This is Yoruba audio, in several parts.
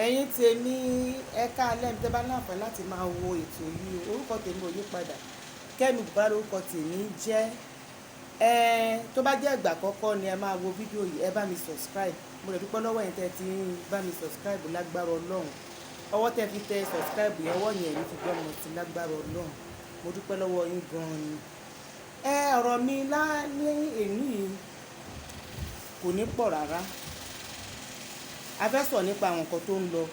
Ẹ̀yin tèmi ẹ káalẹ́ ní tẹ́ bá láǹfààní láti máa wo ètò yìí. Orúkọ tèmi ò yí padà. Kẹ́mi Bùkọ́lá lórúkọ tèmi jẹ́. Tó bá jẹ́ ìgbà àkọ́kọ́ ni ẹ máa wo fídíò yìí, ẹ bá mi subscribe. Mo lè dúpẹ́ lọ́wọ́ ẹ̀yin tẹ́ ti ń bá mi subscribe lágbára Ọlọ́run. Ọwọ́ tẹ́ fi tẹ subscribe yẹn, ọwọ́ yẹn èyí fi gbọ́ mọ̀ sí lágbára Ọlọ́run. Mo dúpẹ́ lọ́wọ́ yín gan-an ni. Ọ̀rọ̀ mi ní èní kò ní pọ̀ rárá. A fẹ́ sọ nípa àwọn nǹkan tó ń lọ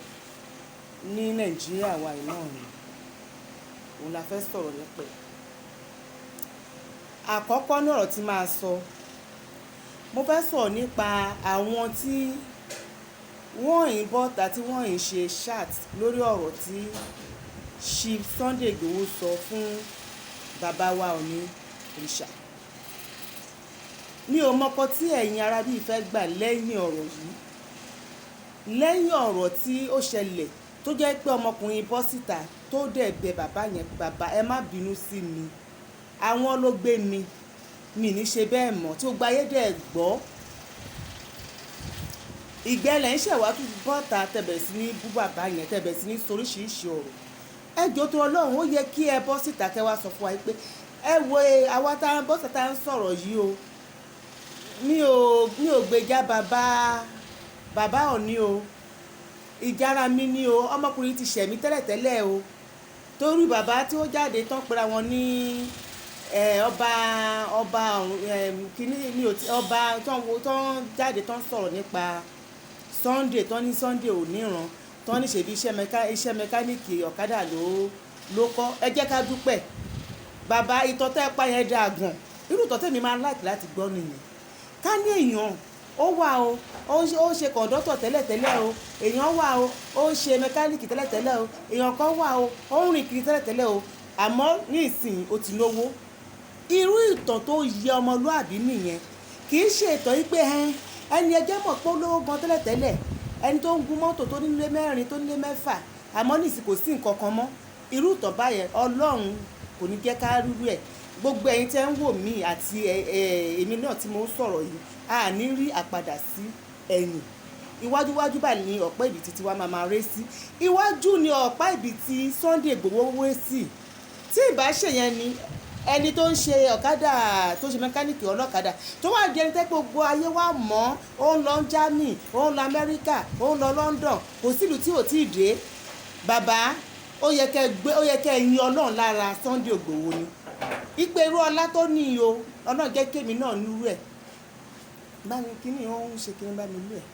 ní Nàìjíríà wa yìí náà ni. Òun la fẹ́ sọ̀rọ̀ nípa ẹ̀. Àkọ́kọ́ ní ọ̀rọ̀ tí máa sọ, mo fẹ́ sọ̀rọ̀ nípa àwọn tí wọ́n ń bọ́ta tí wọ́n ń ṣe chat lórí ọ̀rọ̀ tí Chief Sunday Igboho sọ fún bàbá wa Ọọ̀ni Ìrìṣà. Mi ò mọ̀kọ tí ẹ̀yin ará bí ìfẹ́ gbà lẹ́yìn ọ̀rọ̀ yìí. Lẹ́yìn ọ̀rọ̀ tí ó ṣẹlẹ̀ tó jẹ́ pé ọmọkùnrin bọ́ síta tó dẹ̀ bẹ bàbá yẹn, bàbá ẹ má bínú sí mi, àwọn ló gbé mi ní ṣe bẹ́ẹ̀ mọ́ tí ó gba ayé dẹ̀ gbọ́. Ìgbẹ́lẹ̀ ń ṣẹ̀wá tún bọ́ta tẹ̀bẹ̀ sí ní bú bàbá yẹn, tẹ̀bẹ̀ sí ní soríṣiríṣi ọ̀rọ̀. Ẹ jọ̀ọ́ tó Ọlọ́run, ó yẹ kí ẹ bọ́ síta kẹ́ wá sọ fún wa pé ẹ wo àwa tá a bọ́ síta ń sọ̀rọ̀ yìí o. Mi ò gbèjà bàbá Ọọ̀ni o, ìjára mi ni o, ọmọkùnrin ti ṣẹ̀mí tẹ́lẹ̀tẹ́lẹ̀ o, torí bàbá tí ó jáde tán pera wọn ní ọba kìíní ní ọba tán jáde tán sọ̀rọ̀ nípa Sunday, tán ní Sunday ò níran, tán ní ṣèbí iṣẹ́ mẹkáníìkì ọ̀kadà ló kọ́. Ẹ jẹ́ ká dúpẹ́ bàbá, ìtọ́ tẹ́ pa yẹn dáa gan. Irú ìtọ́ tẹ́mi máa ń láìkì láti gbọ́ nìyẹn. Ká ní èèyàn ó wà o, ó ṣe kọ̀ǹdọ́tọ̀ tẹ́lẹ̀tẹ́lẹ̀ o, èèyàn wà o, ó ṣe mẹkáníìkì tẹ́lẹ̀tẹ́lẹ̀ o, èèyàn kan wà o, ó ń rìn kiri tẹ́lẹ̀tẹ́lẹ̀ o, àmọ́ ní ìsìn ó ti lówó. Irú ìtàn tó yẹ ọmọlúàbí nìyẹn. Kì í ṣe ìtàn yìí pé ẹni ẹjẹ́ mọ̀ pé ó lówó gan tẹ́lẹ̀tẹ́lẹ̀, ẹni tó ń gun mọ́tò tó nílé 4 tó nílé 6, àmọ́ ní ìsìn kò sí nǹkan kan mọ́. Irú ìtàn báyẹn Ọlọ́run kò ní jẹ́ ká rírú ẹ̀. Gbogbo ẹ̀yin tẹ́ ń wò mí àti èmi náà tí mo ń sọ̀rọ̀ yìí, a ní rí àpadà sí ẹ̀yìn. Iwájúwájú báyìí ni ọ̀pá ìbí tí wa máa ré sí. Iwájú ni ọ̀pá ìbí tí Sunday Igboho wé sí. Tí ìbá ṣèyẹn ni ẹni tó ń ṣe ọ̀kadà, tó ṣe mẹkáníìkì ọlọ́kadà, tó wà di ẹni tẹ́ gbogbo ayé wa mọ̀, ó ń lọ Germany, ó ń lọ Amẹ́ríkà, ó ń lọ London, kò sílùú tí ò tí ì dé. Bàbá, ó yẹ kẹ́ yin Ọlọ́run lára Sunday Igboho ni. Ìpè irú ọlá tó ní o, Ọlọ́run jẹ́ kémi náà nírú ẹ̀. Báni kíní ó ń ṣe kí n bá mi lú ẹ̀.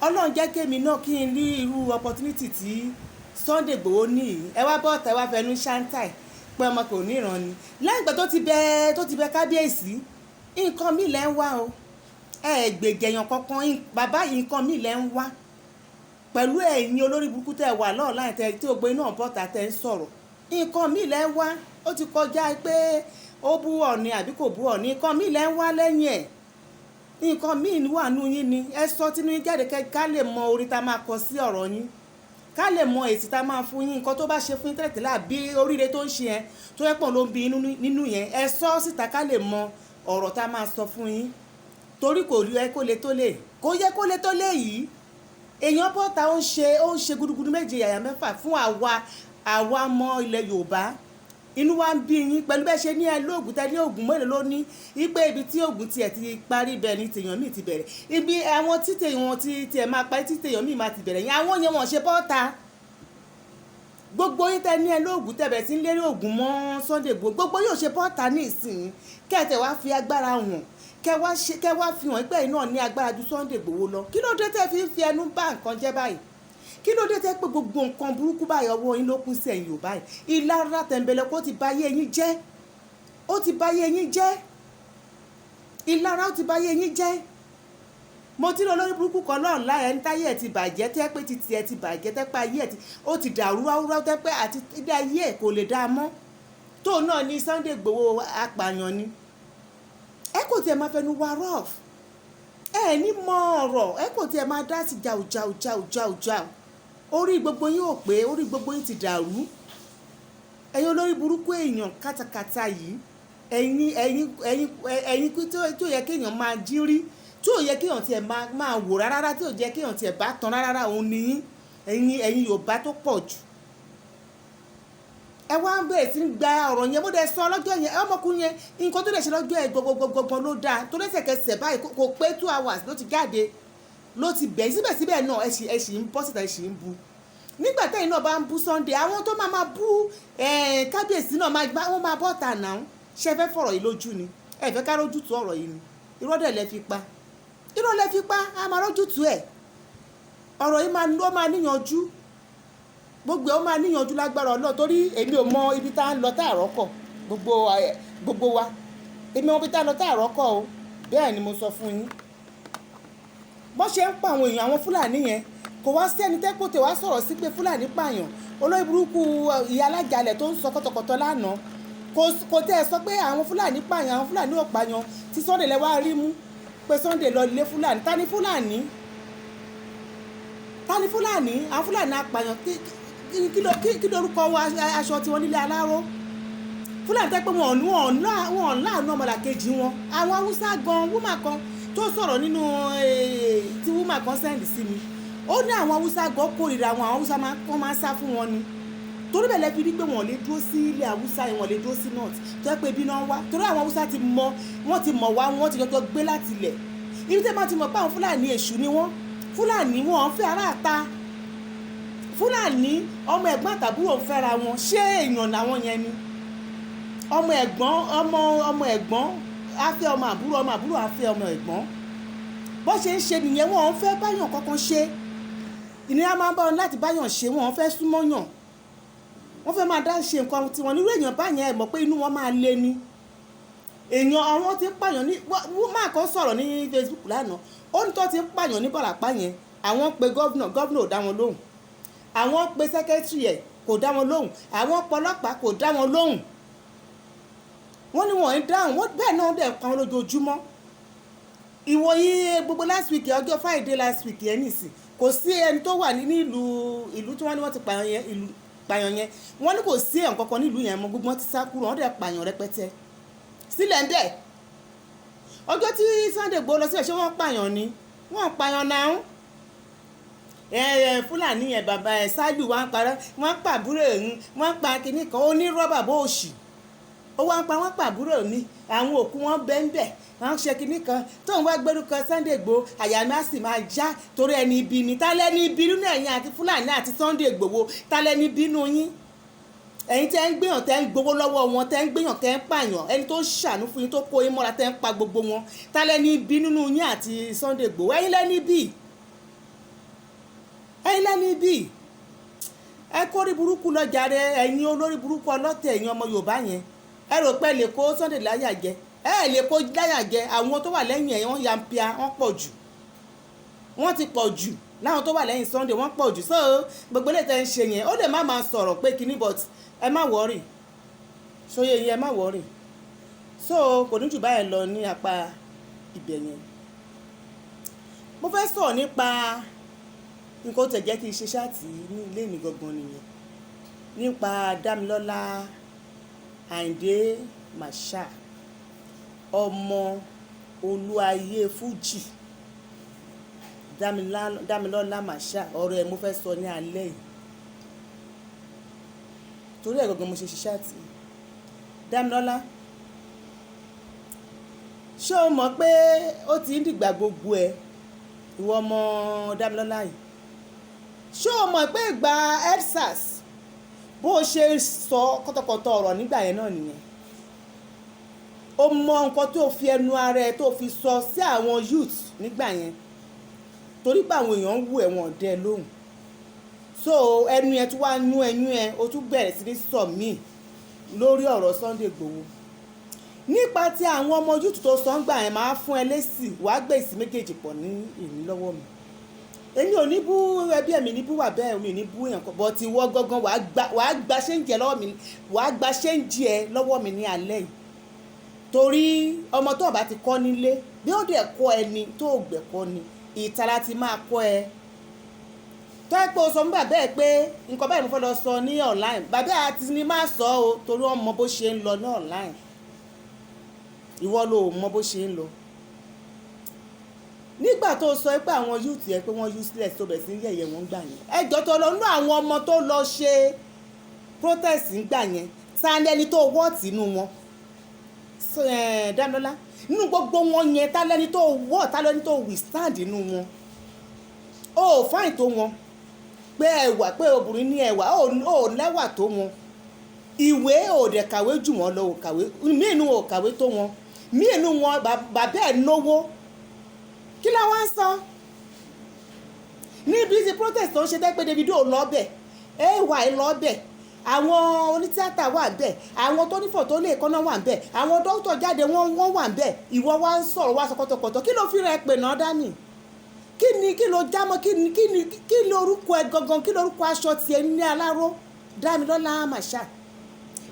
Ọlọ́run jẹ́ kémi náà kí n rí irú opportunity tí Sunday Igboho ní yìí. Ẹ wá bọ́ọ̀tà, ẹ wá fẹnu ṣáńtàì pé ọmọ kò níran ni. Lẹ́yìn ìgbà tó ti bẹ kábíyèsí, nǹkan mi lẹ́ ń wá o. Gbèjẹ̀yàn kankan, bàbá yìí nǹkan mi lẹ́ ń wá. Pẹ̀lú ẹ̀yin olórí burúkú tẹ́ wà lọ́ọ̀ láì tẹ́ tí ògbó iná bọ́ọ̀tà tẹ́ ń sọ̀rọ̀. Nǹkan mi lẹ́ ń wá. Ó ti kọjá pé ó bú Ọọ̀ni àbí kò bú Ọọ̀ni. Nǹkan mi lẹ́ ń wá lẹ́yìn ẹ̀. Nǹkan míì wà nú yín ni. Ẹ sọ tínú yín jáde ká lè mọ orí tá máa kọ sí ọ̀rọ̀ yín, ká lè mọ èsì tá máa fún yín. Nǹkan tó bá ṣe fún yín tẹ́lẹ̀tẹ́lẹ̀ àbí oríire tó ń ṣe yẹn tó yẹ pọ̀ ló ń bí nínú yẹn, ẹ sọ síta ká lè mọ ọ̀rọ̀ tá máa sọ fún yín. Torí kò rí ẹ kó lè tó lè, kó yẹ kó lè tó lè yìí. Èèyàn bọ́ta ó ń ṣe gudugudu méje yàyà mẹ́fà fún àwa ọmọ ilẹ̀ Yorùbá. Inú wa ń bí yín pẹ̀lú bẹ́ẹ̀ ṣe ní ẹ lóògùn tẹ́ ní oògùn mélòó ló ní. Ipe ibi tí oògùn tiẹ̀ ti parí bẹ́ẹ̀ ni tèèyàn míì ti bẹ̀rẹ̀. Ibi àwọn títẹ̀ wọn tiẹ̀ máa parí títẹ̀ èèyàn míì máa ti bẹ̀rẹ̀ yẹn. Àwọn yẹn wọ́n ṣe bọ́ta. Gbogbo yín tẹ́ ní ẹ lóògùn tẹ́ bẹ̀rẹ̀ sí ń lérí oògùn mọ́ Sunday Igboho. Gbogbo yóò ṣe bọ́ta ní ìsìn. Kẹ́tẹ̀ wá fi agbára hàn. Kẹ́ wá fi hàn pé iná ní agbára ju Sunday Igboho lọ. Kí ló dé tẹ́ fi ẹnu bá nǹkan jẹ́ báyìí? Kí ló dé tẹ́ pé gbogbo nǹkan burúkú báyìí ọwọ́ yín ló kún sí ẹ̀yin Yorùbá yìí? Ìlara tẹ̀m̀bẹ̀lẹ̀ kó ti bá yé yín jẹ́. Ó ti bá yé yín jẹ́. Ìlara ó ti bá yé yín jẹ́. Mo ti rí olórí burúkú kan náà láyé ẹni táyé ẹ̀ ti bàjẹ́ tẹ́ pé títí ẹ̀ ti bàjẹ́ tẹ́ pé ayé ẹ̀ ó ti dàrú ráúráú tẹ́ pé àti ilé ayé ẹ̀ kò lè dá mọ́. Tóun náà ní Sunday Igboho apààyàn ni. Ẹ kò tiẹ̀ máa fẹnu wa rough. Ẹ ní mọ ọ̀rọ̀, ẹ kò tiẹ̀ máa dá sí jàù. Orí gbogbo yín ò pé, orí gbogbo yín ti dàrú. Ẹ̀yin olórí burúkú èèyàn kátàkátà yìí, ẹ̀yin tó yẹ kéèyàn máa jírí, tí ò yẹ kéèyàn tiẹ̀ máa wò rárá, tí ò yẹ kéèyàn tiẹ̀ bá tan rárá, òun ni yín. ẹ̀yin Yorùbá tó pọ̀ jù ẹ wá ń bẹ̀rẹ̀ sí ń gba ọ̀rọ̀ yẹn bó dẹ̀ sọ lọ́jọ́ yẹn ọmọkùnrin yẹn nǹkan tó dẹ̀ ṣe lọ́jọ́ yẹn gbogbogbò ló dáa tó lẹ́sẹ̀kẹsẹ̀ báyìí kò pé 2 hours ló ti jáde ló ti bẹ̀ síbẹ̀síbẹ̀ náà ẹ sì ń bọ́ síta ẹ sì ń bu nígbà tẹ́yìn náà bá ń bú Sunday àwọn tó máa bú kábíyèsí náà wọ́n máa bọ́ ta náà ṣe fẹ́ fọ̀rọ̀ yìí lójú ni ẹ fẹ́ ká rójú tu ọ̀rọ̀ yìí ni irọ́ dẹ̀ lẹ fi pa a máa rójú tu ẹ̀ ọ̀rọ̀ yìí máa níyanjú gbogbo ó máa níyanjú lágbára Ọlọ́run torí èmi ò mọ ibi tá à ń lọ tá àrọ́kọ̀ gbogbo wa èmi ò mọ ibi tá à ń lọ tá àrọ́kọ̀ o bẹ́ẹ̀ ni mo sọ fún yín bó ṣe ń pa àwọn èèyàn àwọn Fúlàní yẹn kò wá sẹ́ni tẹ́kọ̀tẹ̀ wá sọ̀rọ̀ sí pé Fúlàní pààyàn olórí burúkú ìyá alájàlẹ̀ tó ń sọ kọ́tọ̀kọ́tọ̀ lánàá kò tẹ́ ẹ sọ pé àwọn Fúlàní pààyàn àwọn Fúlàní ò pààyàn tí Sunday lẹ wá rí mú pé Sunday lọ lé Fúlàní ta ni Fúlàní àwọn Fúlàní apààyàn kí lórúkọ aṣọ tiwọn nílé aláró Fúlàní tẹ́ pé wọn láàánú ọmọlàkejì wọn àwọn Haúsá gan wúmà kan tó sọ̀rọ̀ nínú tí wúmà kan sẹ́ǹdì sí mi ó ní àwọn Haúsá gan kórìíra àwọn Haúsá wọ́n máa ń sá fún wọn ni torí bẹ́ẹ̀ lẹ́bi rí pé wọ́n lè dúró sí ilẹ̀ Haúsá yẹn wọ́n lè dúró sí north tó yẹ pé ibi náà wá torí àwọn Haúsá wọ́n ti mọ̀ wá wọ́n ti jọjọ gbé láti ilẹ̀ ibi tẹ́ máa ti mọ̀ pé àwọn Fúlàní èṣù ni wọ́n Fúlàní wọn fẹ́ aráàta Fúlàní ọmọ ẹ̀gbọ́n àtàbúrò ń fẹ́ra wọn ṣé èèyàn làwọn yẹn ni ọmọ ẹ̀gbọ́n á fẹ́ ọmọ àbúrò á fẹ́ ọmọ ẹ̀gbọ́n bó ṣe ń ṣe nìyẹn wọn ò fẹ́ báyàn kankan ṣe ìnira máa ń bá wọn láti báyàn ṣe wọn ò fẹ́ súnmọ́yàn wọ́n fẹ́ máa dá ṣe nǹkan tiwọn nírú èèyàn báyẹn ẹ̀ mọ̀ pé inú wọn máa lé ní èèyàn àwọn tí ń pààyàn ní wọ́n máa kọ́ sọ̀rọ̀ ní Facebook lánàá ó ní tó ti ń pààyàn ní Bọ̀ràpá yẹn àwọn pe gọ́vnà ò dá wọn lóhùn àwọn pe sẹ́kẹ́tìrì ẹ̀ kò dá wọn lóhùn àwọn pọlọ́pàá kò dá wọn lóhùn wọ́n ní wọ́n ń dáhùn bẹ́ẹ̀ náà dẹ̀ pa wọn lójoojúmọ́ ìwòyí gbogbo last week ọjọ́ Friday last week yẹn nìsín kò sí ẹni tó wà ní ìlú tí wọ́n ní wọ́n ti pààyàn yẹn wọ́n ní kò sí ẹ̀ǹ kankan nílùú yẹn mọ́ gbogbo wọn ti sá kúrò wọ́n dẹ̀ pààyàn rẹpẹtẹ sílẹ̀ ń bẹ̀ ọjọ́ tí Sunday Igboho lọ sílẹ̀ ṣé wọ́n pààyàn ni wọ́n pààyàn náà Fúlàní yẹn bàbá ẹ̀ ṣáájú wa ń parẹ́ wọ́n pàbúrò ẹ̀hún wọ́n pa kinní kan ó ní rọ́bà bó òṣì ó wá ń pa wọ́n pàbúrò ní àwọn òkú wọn bẹ́ńbẹ́ wọ́n ṣe kinní kan tóun wá gbẹ́rúkọ Sunday Igboho àyà mi á sì máa já torí ẹni ibi ni tálẹ́ni ibi nínú ẹ̀yìn àti Fúlàní àti Sunday Igboho tálẹ́ni ibi nínú yín ẹ̀yin tẹ́ ń gbéyàn tẹ́ ń gbowó lọ́wọ́ wọn tẹ́ ń gbéyàn tẹ́ ń pààyàn ẹni tó ṣàánú fún yín tó kó yín mọ́ra tẹ́ ń pa gbogbo wọn tálẹ́ni ibi nínú yín àti Sunday Igboho ẹ̀yin lẹ́ni bíi ẹ kórí burúkú lọ́jà rẹ ẹ̀yin olórí burúkú ọlọ́tẹ̀ ẹ̀yin ọmọ Yorùbá yẹn ẹ rò pé lè kó Sunday láyà jẹ ẹ lè kó láyà jẹ àwọn tó wà lẹ́yìn ẹ̀ wọ́n yampia wọ́n pọ̀ jù wọ́n ti pọ̀ jù láwọn tó wà lẹ́yìn Sunday wọ́n pọ̀ jù so gbogbo ilé tẹ́ ń ṣe yẹn ó lè má máa sọ̀rọ̀ pé kíní but ẹ má wọ́rì sóyè yẹn ẹ má wọ́rì so kò ní jù báyìí lọ ní apá ibẹ̀ yẹn mo fẹ́ sọ̀rọ̀ nípa nǹkan tẹ̀ jẹ́ kí n ṣe ṣáàtì ní ilé mi gangan nìyẹn nípa Dámilọ́lá Àyìndé Marshal ọmọ Olúayé Fújì Dámilọ́lá Marshal ọ̀rọ̀ ẹ̀ mo fẹ́ sọ ní alẹ́ yìí torí ẹ̀ gangan mo ṣe ṣáàtì Dámilọ́lá ṣé o mọ̀ pé ó ti ń dìgbà gbogbo ẹ̀ ìwọ ọmọ Dámilọ́lá yìí ṣé o mọ̀ pé ìgbà EndSARS bó o ṣe sọ kọ́tọ̀kọ́tọ̀ ọ̀rọ̀ nígbà yẹn náà nìyẹn o mọ nǹkan tó fi ẹnu ara ẹ tó fi sọ sí àwọn youth nígbà yẹn torí pé àwọn èèyàn ń wù ẹ̀wọ̀n dẹ lóhùn so ẹnu yẹn tún wá nú ẹnu ẹ o tún bẹ̀rẹ̀ sí ní sọ míì lórí ọ̀rọ̀ Sunday Igboho nípa tí àwọn ọmọ youth tó sọ ń gbà yẹn máa fún ẹ lésì wàá gbé èsì méjèèjì pọ̀ ní ìní lọ́wọ́ mi èmi ò ní bú ẹbí ẹ̀mí ní bú wà bẹ́ẹ̀ mi ò ní bú èèyàn kan bọ́ ti wọ́ gangan wàá gba ṣéǹjì ẹ lọ́wọ́ mi wàá gba ṣéǹjì ẹ lọ́wọ́ mi ní alẹ́ yìí torí ọmọ tó bá ti kọ́ nílé bí ó dẹ̀ kọ́ ẹni tó gbẹ̀kọ́ ni ìtara ti máa kọ́ ẹ tó ẹ pé o sọ fún bàbá ẹ pé nǹkan báyìí mo fẹ́ lọ sọ ní online bàbá àti ní má sọ o torí wọ́n mọ bó ṣe ń lọ ní online ìwọ ló mọ bó ṣe ń lọ nígbà tó sọ pé àwọn youth yẹn pé wọ́n useless tó bẹ̀ sí yẹ̀yẹ̀ wọn gbà yẹn ẹjọ́ tó lọ nú àwọn ọmọ tó lọ ṣe protest ńgbà yẹn ta lẹni tó wọ́ọ̀tì inú wọn Dámilọ́lá nínú gbogbo wọn yẹn ta lẹni tó wọ́ọ̀ ta lẹni tó withstand inú wọn ó fáìn tó wọn pé ẹwà pé obìnrin ní ẹwà ó lẹ́wà tó wọn ìwé ò dẹ̀ kàwé jù wọ́n lọ ò kàwé mí inú ò kàwé tó wọn mí inú wọn bàbá ẹ̀ náwó kí la wá ń sọ níbi tí protest tó ń ṣe dẹ́gbẹ́ Davido lọ́bẹ̀ ay lọ́bẹ̀ àwọn onítìátà wà bẹ́ẹ̀ àwọn tó nífọ̀ tó lè kọ́nà wà bẹ́ẹ̀ àwọn dókítà jáde wọ́n wà bẹ́ẹ̀ ìwọ wá ń sọ̀rọ̀ wá sọ kọ́tọ̀kọ́tọ̀ kí ló fi rẹ̀ pè náà dání kí ló jámọ́ kí ló orúkọ ẹ gangan kí ló orúkọ aṣọ tiẹ̀ ní Aláró Dámilọ́lá Màṣá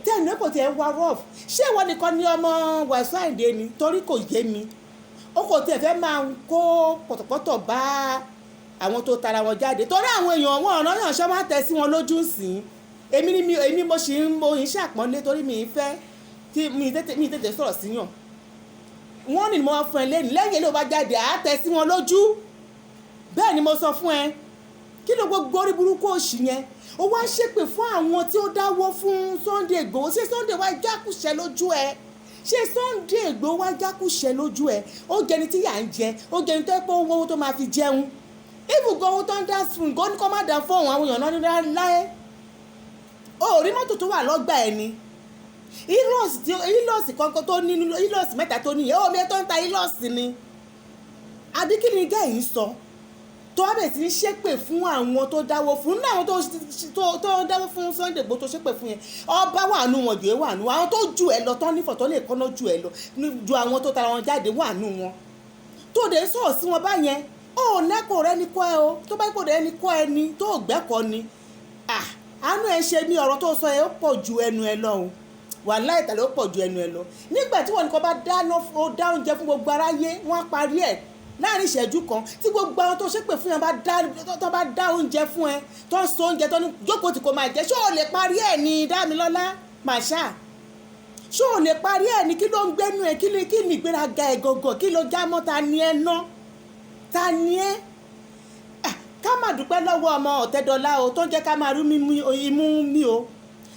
tẹ́ẹ̀nù kò tiẹ̀ wá rọ́ọ̀f ṣé ìwọ nìkan ní ọmọ Wàsíù Àyìndé ni torí kò yé mi ó kò tiẹ̀ fẹ́ máa kó pọ̀tọ̀pọ̀tọ̀ bá àwọn tó tara wọn jáde torí àwọn èèyàn wọn ọ̀nà yàn ṣọ́ máa tẹ̀ sí wọn lójú sí èmi mo ṣì ń mo ń ṣàpọ́nlé torí mi fẹ́ tí mi tètè sọ̀rọ̀ síyàn wọ́n ní mo wá fún ẹ lẹ́yìn ló bá jáde àá tẹ̀ sí wọn lójú bẹ́ẹ̀ ni mo sọ fún ẹ kí ló gbogbo orí burúkú òṣì yẹn ó wá ṣépè fún àwọn tí ó dáwọ́ fún Sunday Igboho ṣé Sunday wá jákùṣẹ́ lójú ẹ ṣé Sunday Igboho wá jákùṣẹ́ lójú ẹ ó jẹni tí yà ń jẹ ó jẹni tó pé owó tó máa fi jẹun ibùgbọ́ owó tó ń dá fún un kó má dá fún àwọn èèyàn náà láyé ó rí mọ́tò tó wà lọ́gbà ẹ ni ilọ́ọ̀sì kankan tó ní ilọ́ọ̀sì mẹ́ta tó níyẹn ó mi tó ń ta ilọ́ọ̀sì ni àbí kí ni gẹ́yìn sọ tó wá bẹ̀ sí ṣépè fún àwọn tó dáwọ́ fún náà àwọn tó dáwọ́ fún Sunday Igboho tó ṣépè fún yẹn ọba wà nù wọn jù ẹ wà nù àwọn tó jù ẹ lọ tán nífọ̀ tó lè kọ́nà jù ẹ lọ ju àwọn tó tara wọn jáde wà nù wọn tó dé sọ̀rọ̀ sí wọn báyẹn ó lẹ́kọ̀ọ́ rẹ ní kọ́ ẹ o tó bá kó rẹ ní kọ́ ẹ ní tó gbẹ́kọ̀ọ́ ni àánú ẹ ṣe ní ọ̀rọ̀ tó sọ ẹ ó pọ̀ ju ẹnu ẹ lọ o wàláhì tàlẹ ó pọ̀ ju ẹnu ẹ lọ nígbà tí wọn nìkan bá dá oúnjẹ fún gbogbo aráyé wọn á parí ẹ láàrin ìṣẹ́jú kan tí gbogbo àwọn tó ṣépè fún yẹn bá dá oúnjẹ fún ẹ tó ń so oúnjẹ tó ní jókòó tí kò máa jẹ ṣé ò lè parí ẹ ní Dámilọ́lá Màṣá ṣé ò lè parí ẹ ní kí ló ń gbénu ẹ kí ni ìgbéraga ẹ gọgọ kí ló já mọ́ ta ni ẹ ná ta ni ẹ ká má dúpẹ́ lọ́wọ́ ọmọ Ọ̀tẹ́dọ́lá o tó ń jẹ́ ká máa rú imú mi o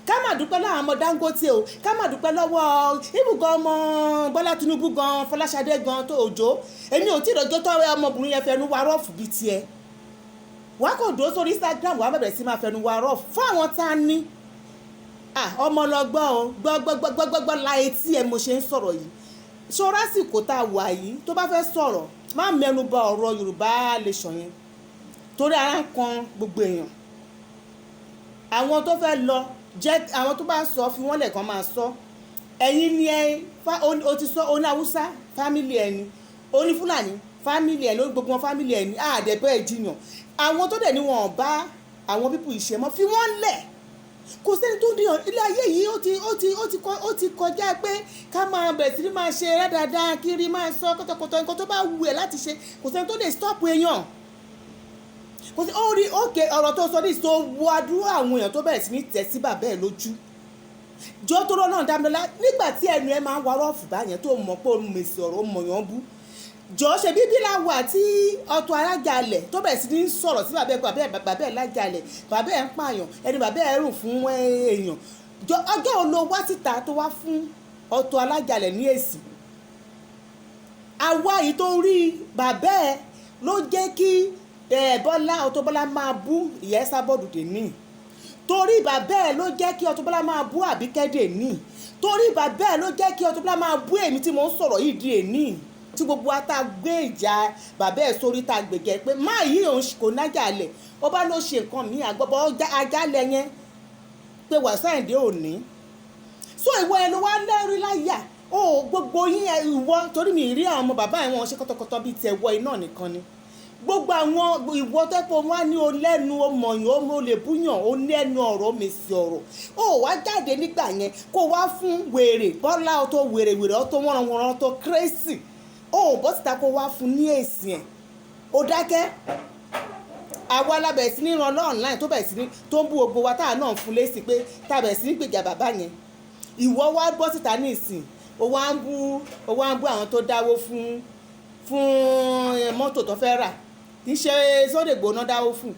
ká má dúpẹ́ lọ́wọ́ ọmọ Dangote o ká má dúpẹ́ lọ́wọ́ ibùgọ́ ọmọ Bọ́lá Tinubu gan Fọláṣadé gan tó Òjó èmi ò tí ì rọjò tó ọmọbìnrin yẹn fẹnu wa rọ́ọ̀fù bíi tiẹ̀ wàá kò dúró sórí Instagram wàá bẹ̀rẹ̀ sí máa fẹnu wa rọ́ọ̀fù fún àwọn tá a ní ọmọ lọ́gbọ́ o gbọ́gbọ́gbọ́gbọ́ la etí ẹ mo ṣe ń sọ̀rọ̀ yìí ṣọ́ra sì kò tá a wà yìí tó bá fẹ́ sọ̀rọ̀ má mẹ́nu bà ọ̀rọ̀ Yorùbá lè ṣọ̀yẹn torí ara ń kan gbogbo èèyàn àwọn tó fẹ́ lọ jẹ́ àwọn tó bá sọ fi wọ́n lẹ̀kan máa sọ ẹ̀yin ni o ti sọ oní Haúsá fámìlì ẹni oní Fúlàní fámìlì ẹni gbogbo wọn fámìlì ẹni àdẹ̀bẹ́ ìjiyàn àwọn tó dẹ̀ ní wọn bá àwọn pípù ìṣẹ́mọ́ fi wọ́n lẹ̀ kò sẹ́ni tó dìyàn ilé ayé yìí ó ti kọjá pé ká máa bẹ̀rẹ̀ sí máa ṣe dáadáa kiri máa sọ kọ́tọ̀kọ́tọ̀ nǹkan tó bá wù ẹ́ láti ṣe kò sẹ́ni tó lè stop èèyàn kò sí ó rí òkè ọ̀rọ̀ tó sọ ní ìsọ wo àdúrà àwọn èèyàn tó bẹ̀rẹ̀ sí ní tẹ̀ sí bàbá ẹ̀ lójú jọ tó rọ́ náà Dámilọ́lá nígbà tí ẹnu ẹ máa ń warọ́ ọ̀fù báyẹn tó mọ̀ pé òun mèsì ọ̀rọ̀ mọ̀yàn bú jọ ṣe bíbí láwọ àti Auto Alájàlẹ̀ tó bẹ̀rẹ̀ sí ní sọ̀rọ̀ sí bàbá ẹ̀ lájàlẹ̀ bàbá ẹ̀ ń pààyàn ẹni bàbá ẹ̀ rùn fún èèyàn ọjọ́ òun wá síta tó wá fún Auto Alájàlẹ̀ ní èsì àwa yìí tó rí bàbá ẹ̀ ló jẹ́ kí Auto Bọ́lá máa bú ìyá Ẹsábọ́ọ̀dù dèní torí bàbá ẹ̀ ló jẹ́ kí Auto Bọ́lá máa bú Àbíkẹ́ dèní torí bàbá ẹ̀ ló jẹ́ kí Auto Bọ́lá máa bú èmi tí mo ń sọ̀rọ̀ yìí di èní tí gbogbo wa tá gbé ìjà bàbá ẹ̀ sórí tá gbègẹ́ pé má yí òun kò nájà lẹ̀ ó bá ló ṣe nǹkan míì àgbọ̀bọ̀ ajálẹ̀ yẹn pé Wàsíù Àyìndé ò ní so ìwọ ẹ̀ ló wá lẹ́rìí láyà ó gbogbo yín ìwọ torí mi rí àwọn ọmọ bàbá ẹ̀ wọn ṣe kọ́tọ́kọ́tọ́ bíi tiẹ̀ wọ iná nìkan ni gbogbo àwọn ìwọ tẹ́pọ̀ wá ní o lẹ́nu o mọ̀yàn o lè búyàn o lẹ́nu ọ̀rọ̀ mèsì ọ̀rọ̀ o wá jáde nígbà yẹn kó wá fún wèrè Bọ́lá Auto wèrè Auto wọ́nranwọ́nran Auto crazy o bọ́ síta kó wá fún ní èsì ẹ̀ o dákẹ́ àwa alábẹ̀ sí ní ran online tó bẹ̀ sí ní tó ń bú gbogbo wa táà náà fún lésì pé tábẹ̀ sí ní gbèjà bàbá yẹn ìwọ wá bọ́ síta ní ìsìn o wá ń bú àwọn tó dáwó fún fún mọ́tò tó fẹ́ rà kì í ṣe Sunday Igboho náà dáwó fún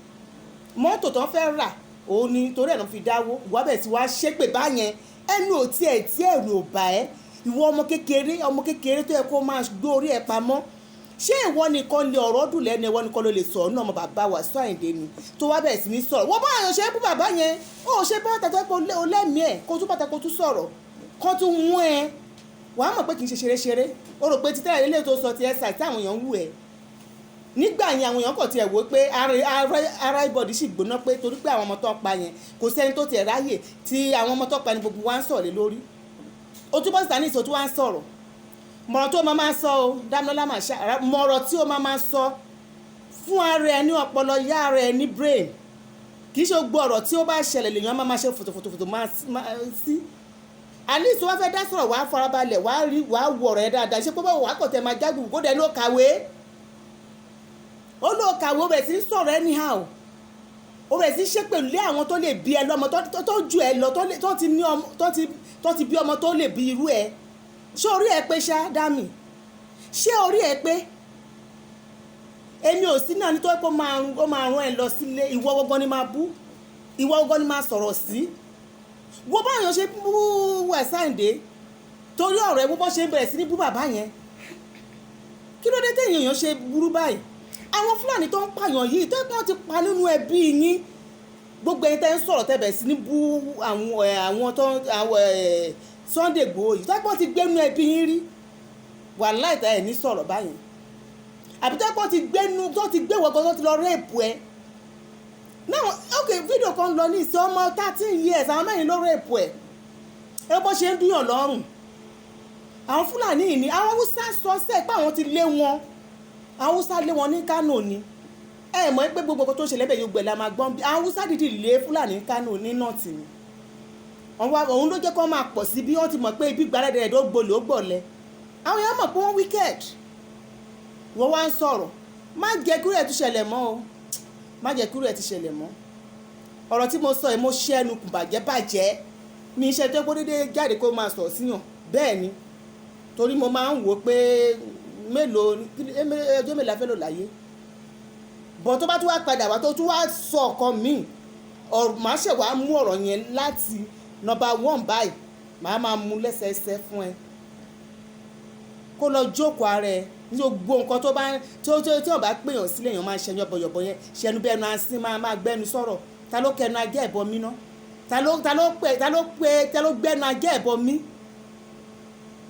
mọ́tò tó fẹ́ rà òun ni torí ẹ̀ náà fi dáwó ìwà bẹ̀ tí wàá ṣépè báyẹn ẹnu ò tiẹ̀ tí ẹ̀rù ò bà ẹ́ ìwọ ọmọ kékeré tó yẹ kó máa gbé orí ẹ̀ pamọ́ ṣé ìwọ nìkan lè ọ̀rọ̀ dùn lẹ́nu ìwọ nìkan ló lè sọ̀rọ̀ náà ọmọ bàbá Wasiu Ayinde ni tó wá bẹ̀rẹ̀ sí ní sọ̀rọ̀ wọ́n bá àyàn ṣe é bú bàbá yẹn ó ṣe bá tàtà pé ó lẹ́mìí ẹ̀ kó tún pàtàkì kó tún sọ̀rọ̀ kó tún mú ẹ wàá mọ̀ pé kì í ṣe ṣeré o rò pé títẹ̀ ilé tó sọ ti ẹ̀ sàì tí àwọn èèyàn ń wù ẹ́ nígbà yẹn àwọn èèyàn kàn tiẹ̀ wò pé ara ibodì sì gbóná pé torí pé àwọn ọmọ tó pa yẹn kò sẹ́ni tó tiẹ̀ ráyè tí àwọn ọmọ tó pa ni gbogbo wa ń sọ̀rọ̀ lé lórí o túbọ̀ síta ní ìsọ tó wá ń sọ̀rọ̀ mọ̀rọ̀ tó máa sọ o Dámilọ́lá Màṣá mọ̀rọ̀ tí o máa sọ fún ara ẹ ní ọpọlọ yá ara ẹ ní brain kì í ṣe gbọ́ ọ̀rọ̀ tí ó bá ṣẹlẹ̀ lèèyàn máa ṣe fòtòfòtò máa sí alice wá fẹ́ dá sọ̀rọ̀ wàá farabalẹ̀ wàá wọ̀ ọ̀rọ̀ ẹ dáadáa ṣé pé báwo wàá kọ̀ tẹ́ máa jágùn kó dẹ̀ ló kàwé ó ló kàwé ó bẹ̀ sí sọ̀rọ̀ anyhow ó bẹ̀ sí ṣépè lé àwọn tó lè bí ẹ lọ́mọ tó ju ẹ lọ tó ti bí ọmọ tó lè bí irú ẹ ṣé orí ẹ pé ṣá Dami ṣé orí ẹ pé èmi ò sí náà nítorí pé ó máa rán ẹ lọ sílé ìwọ gbọ́ngàn ni máa bú ìwọ gbọ́ngàn ni máa sọ̀rọ̀ sí wo báyọ̀ ṣe bú Wasiu Ayinde torí ọ̀rọ̀ ẹ bó bọ́ ṣe bẹ̀rẹ̀ sí ní bú bàbá yẹn kí ló dé téèyàn èèyàn ṣe burú báyìí àwọn Fúlàní tó ń pààyàn yìí tó ń ti pa nínú ẹbí yín gbogbo ẹni tẹ́ ń sọ̀rọ̀ tẹ́ bẹ̀rẹ̀ sí ní bú àwọn tó Sunday Igboho yìí tó ń ti gbénú ẹbí yín rí wàláhì ìta ẹ̀ ní sọ̀rọ̀ báyìí àbí tó ń ti gbénú tó ti gbé wọ́gbọ́n tó ti lọ rẹ́ẹ̀pù ẹ náà ok fídíò kan lọ ní ìsìn ọmọ 13 years àwọn mẹ́rin ló rẹ́ẹ̀pù ẹ ẹ bó ṣe ń dúyàn lọ́rùn àwọn Fúlàní yìí ni àwọn Haúsá sọ sẹ́ẹ̀ pé àwọn ti lé wọn àwọn Haúsá lé wọn ní Kánò ni ẹ mọ̀ pé gbogbo tó ṣẹlẹ̀ bẹ́ẹ̀ yóò gbẹ̀ la máa gbọ́n bí àwọn Haúsá dìdì lé Fúlàní ní Kánò ní nọ́ọ̀tì ni òun ló jẹ́ kó máa pọ̀ sí bí wọ́n ti mọ̀ pé ibi gbàlẹ́dẹ̀ ẹ̀dọ́ gbolè ó gbọ̀lẹ̀ àwọn èèyàn mọ̀ pé wọ́n wicked wọ́n wá ń sọ̀rọ̀ má jẹ́ kúrò ẹ̀ ti ṣẹlẹ̀ mọ́ o má jẹ́ kúrò ẹ̀ ti ṣẹlẹ̀ mọ́ ọ̀rọ̀ tí mo sọ yìí mo ṣẹ́ ẹnu kù bàjẹ́ mi iṣẹ́ tó kó dédé jáde kó máa sọ̀rọ̀ síyàn bẹ́ẹ̀ ni torí mo máa ń wò pé ọjọ́ mélòó la fẹ́ lò láyé bọ̀ tó bá tún wá padà wá tó tún wá sọ ọ̀kan míì màá ṣẹ̀ wá mú ọ̀rọ̀ yẹn láti number 1 báyìí màá máa mú lẹ́sẹẹsẹ fún ẹ kó lọ jókòó ara ẹ ní gbogbo nǹkan tó bá tí ò bá pèèyàn sílẹ̀ èèyàn máa ń ṣẹyọ bọ̀yọ̀bọ̀ yẹn ṣẹnu bẹ́ẹ̀ nu asín máa gbẹ́nu sọ̀rọ̀ ta ló kẹnu ajẹ́ ẹ̀bọ mi ná ta ló gbẹ́nu ajẹ́ ẹ̀bọ mi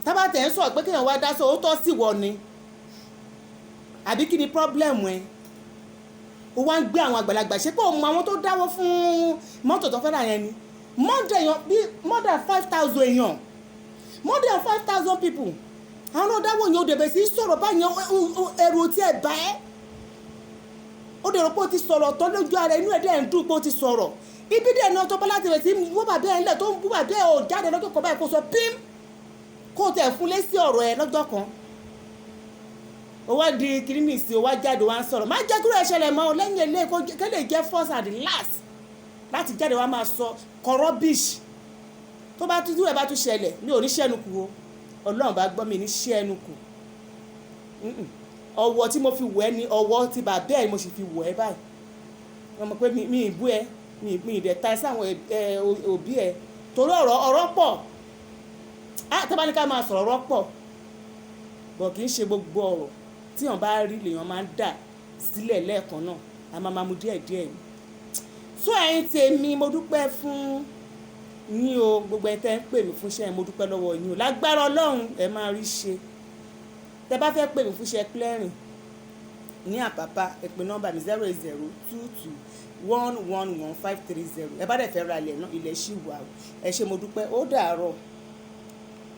tábà tẹ̀ ń sọ̀rọ̀ pé kéèyàn wá dá sọ ó tọ́ sí wọ ni àbí kí ni pọ́blẹ́mù ẹ ó wá ń gbé àwọn àgbàlagbà ṣé pé òun àwọn tó dáwọ́ fún mọ́tò tó fẹ́ rà yẹn ni more than 5,000 èèyàn more than 5,000 people àwọn náà dáwọ́ yẹn ó dẹ̀bẹ̀ sí sọ̀rọ̀ báyẹn ẹrù tí ẹ bá ẹ́ ó dẹ̀rọ pé ó ti sọ̀rọ̀ tó lójú ara inú ẹ̀dẹ̀ ń dùn pé ó ti sọ̀rọ̀ ibi dẹ̀ náà tó bá láti rẹ̀ sí wọ́n bàbá ẹ̀ ńlẹ̀ tó ń bú bàbá ẹ̀ ò jáde lọ́jọ́ kan báyìí kó sọ pím kó tẹ̀ fún lé sí ọ̀rọ̀ ẹ̀ lọ́jọ́ kan ó wá di kìrìmìsì ó wá jáde wá ń sọ̀rọ̀ má jẹ́ kúrò ẹ̀ṣẹ̀lẹ̀ mọ́ lẹ́yìn ilé kẹ́lẹ̀ jẹ́ first and last láti jáde wá máa sọ kọ́rọ́bìṣ tó bá tún ẹ̀ bá tún ṣẹlẹ̀ ní oníṣẹ́nu kù o Ọlọ́run bá gbọ́ mi ní ṣẹ́nu kù ọwọ́ tí mo fi wọ̀ ẹ́ ni ọwọ́ tí bàbá ẹ̀ mo sì fi wọ̀ ẹ́ báyìí wọ́n mọ̀ pé mi ì bú ẹ mi ì dẹ̀ ta sáwọn òbí ẹ torí ọ̀rọ̀ pọ̀ tábánikà máa sọ̀rọ̀ ọ̀rọ̀ pọ̀ bọ̀ kì í ṣe gbogbo ọ̀rọ̀ tí wọ́n bá rí lèèyàn máa ń dà sílẹ̀ lẹ́ẹ̀kan náà a máa mú díẹ̀díẹ̀ ni so ẹ̀yin tèmi mo dúpẹ́ fún yín o gbogbo ẹ̀ tẹ́ ń pè mí fún iṣẹ́ mo dúpẹ́ lọ́wọ́ yín o lágbára Ọlọ́run ẹ máa rí ṣe tẹ́ bá fẹ́ pè mí fún iṣẹ́ clearing ní Àpápá ẹ pè nọ́mbà mi 08022111530 ẹ bá dẹ̀ fẹ́ ra ilẹ̀ náà ilẹ̀ ṣì wà ẹ ṣé mo dúpẹ́ ó dàárọ̀.